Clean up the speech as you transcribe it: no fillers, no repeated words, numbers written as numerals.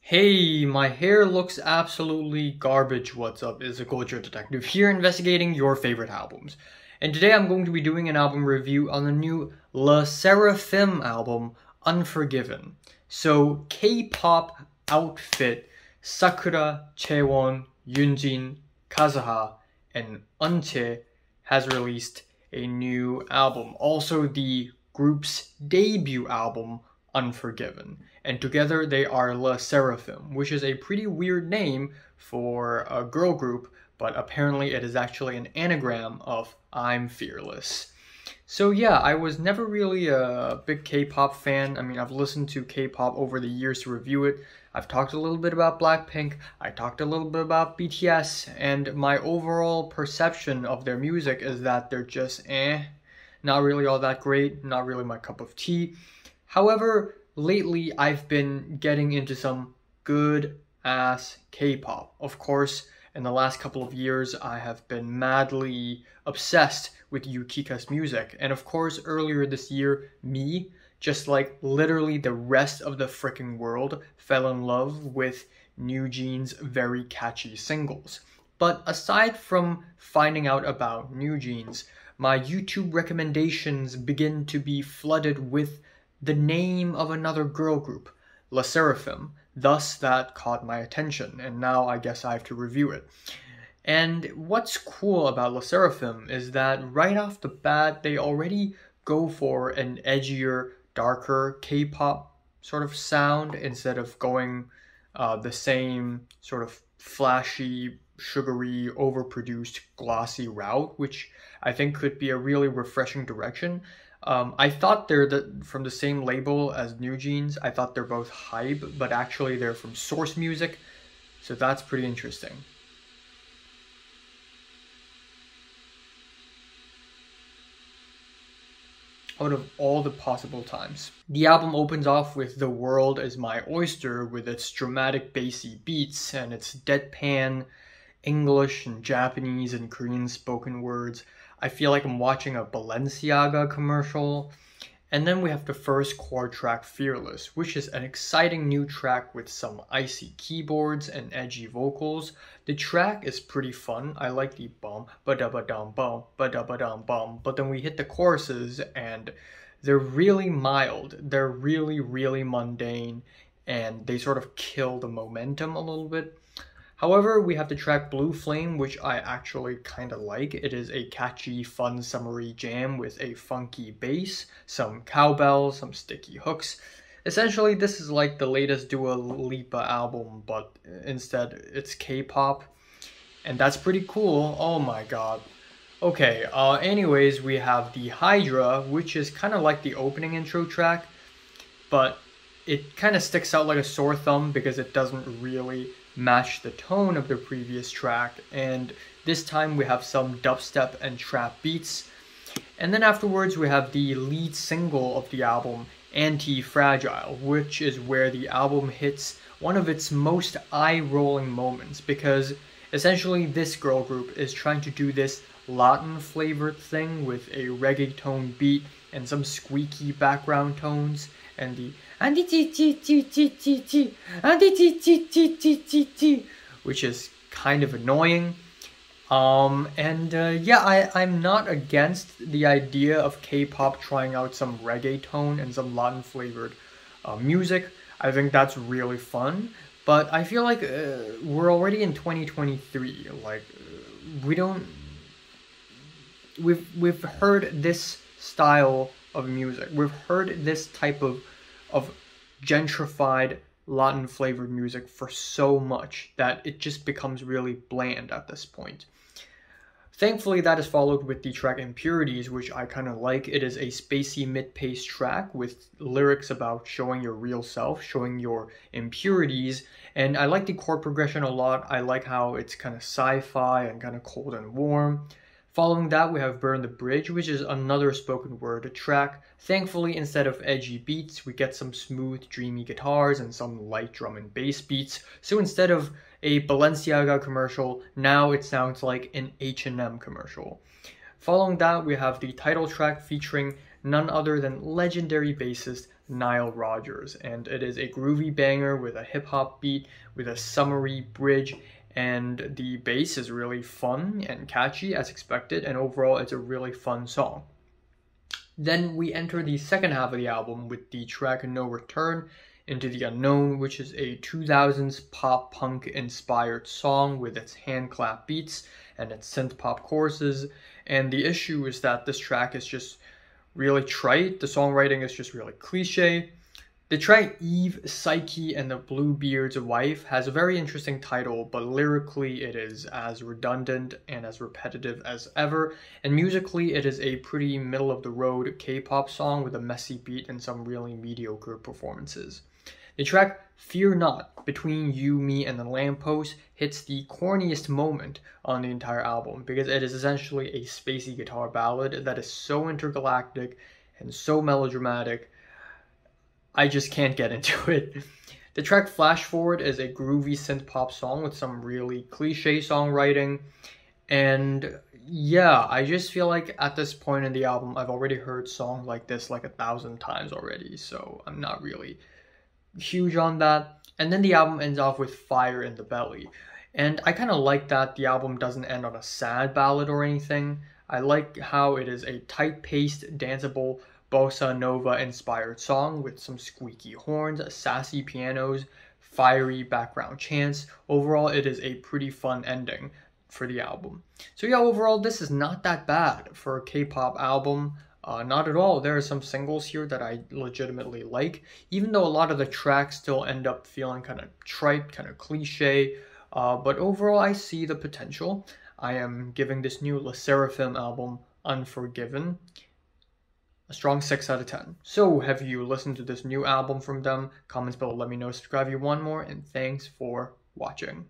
Hey, my hair looks absolutely garbage. What's up? Is a culture detective here investigating your favorite albums. And today I'm going to be doing an album review on the new SSERAFIM album, Unforgiven. So, K-pop outfit Sakura, Chaewon, Yoonjin, Kazuha, and Eunchae has released a new album. Also, the group's debut album, Unforgiven, and together they are SSERAFIM, which is a pretty weird name for a girl group, but apparently it is actually an anagram of I'm Fearless. So yeah, I was never really a big K-pop fan. I mean, I've listened to K-pop over the years to review it. I've talked a little bit about Blackpink, I talked a little bit about BTS, and my overall perception of their music is that they're just not really all that great, not really my cup of tea. However, lately I've been getting into some good-ass K-pop. Of course, in the last couple of years, I have been madly obsessed with Yukika's music. And of course, earlier this year, me, just like literally the rest of the freaking world, fell in love with New Jeans' very catchy singles. But aside from finding out about New Jeans, my YouTube recommendations begin to be flooded with the name of another girl group, SSERAFIM. Thus, that caught my attention, and now I guess I have to review it. And what's cool about SSERAFIM is that right off the bat, they already go for an edgier, darker K-pop sort of sound instead of going the same sort of flashy, sugary, overproduced, glossy route, which I think could be a really refreshing direction. I thought they're from the same label as New Jeans. I thought they're both Hype, but actually they're from Source Music, so that's pretty interesting. Out of all the possible times. The album opens off with The World Is My Oyster with its dramatic bassy beats and its deadpan English and Japanese and Korean spoken words. I feel like I'm watching a Balenciaga commercial. And then we have the first chord track, Fearless, which is an exciting new track with some icy keyboards and edgy vocals. The track is pretty fun. I like the bum, ba-da-ba-dum bum, ba-da-ba-dum bum. But then we hit the choruses and they're really mild. They're really, really mundane. And they sort of kill the momentum a little bit. However, we have the track Blue Flame, which I actually kind of like. It is a catchy, fun, summery jam with a funky bass, some cowbell, some sticky hooks. Essentially, this is like the latest Dua Lipa album, but instead it's K-pop. And that's pretty cool. Oh my god. Okay, anyways, we have the Hydra, which is kind of like the opening intro track, but it kind of sticks out like a sore thumb because it doesn't really match the tone of the previous track, and this time we have some dubstep and trap beats. And then afterwards we have the lead single of the album, Anti-Fragile, which is where the album hits one of its most eye-rolling moments, because essentially this girl group is trying to do this Latin flavored thing with a reggaeton beat and some squeaky background tones, and the which is kind of annoying. Yeah, I'm not against the idea of K-pop trying out some reggaeton and some Latin flavored music. I think that's really fun, but I feel like we're already in 2023. Like we've heard this style of music. We've heard this type of gentrified Latin flavored music for so much that it just becomes really bland at this point. Thankfully, that is followed with the track Impurities, which I kind of like. It is a spacey mid-paced track with lyrics about showing your real self, showing your impurities, and I like the chord progression a lot. I like how it's kind of sci-fi and kind of cold and warm. Following that, we have Burn the Bridge, which is another spoken word track. Thankfully, instead of edgy beats, we get some smooth, dreamy guitars and some light drum and bass beats. So instead of a Balenciaga commercial, now it sounds like an H&M commercial. Following that, we have the title track featuring none other than legendary bassist Nile Rodgers. And it is a groovy banger with a hip-hop beat, with a summery bridge, and the bass is really fun and catchy as expected, and overall it's a really fun song. Then we enter the second half of the album with the track No Return into the Unknown, which is a 2000s pop punk inspired song with its hand clap beats and its synth pop choruses. And the issue is that this track is just really trite. The songwriting is just really cliche. The track Eve, Psyche, and the Bluebeard's Wife has a very interesting title, but lyrically it is as redundant and as repetitive as ever, and musically it is a pretty middle-of-the-road K-pop song with a messy beat and some really mediocre performances. The track Fear Not, Between You, Me, and the Lamppost hits the corniest moment on the entire album because it is essentially a spacey guitar ballad that is so intergalactic and so melodramatic. I just can't get into it. The track Flash Forward is a groovy synth pop song with some really cliche songwriting. And yeah, I just feel like at this point in the album, I've already heard songs like this like 1,000 times already. So I'm not really huge on that. And then the album ends off with Fire in the Belly. And I kind of like that the album doesn't end on a sad ballad or anything. I like how it is a tight-paced, danceable, bossa nova inspired song with some squeaky horns, sassy pianos, fiery background chants. Overall, it is a pretty fun ending for the album. So yeah, overall, this is not that bad for a K-pop album. Not at all. There are some singles here that I legitimately like, even though a lot of the tracks still end up feeling kind of trite, kind of cliche. But overall, I see the potential. I am giving this new SSERAFIM album, Unforgiven, a strong 6 out of 10. So, have you listened to this new album from them? Comments below, let me know. Subscribe if you want more, and thanks for watching.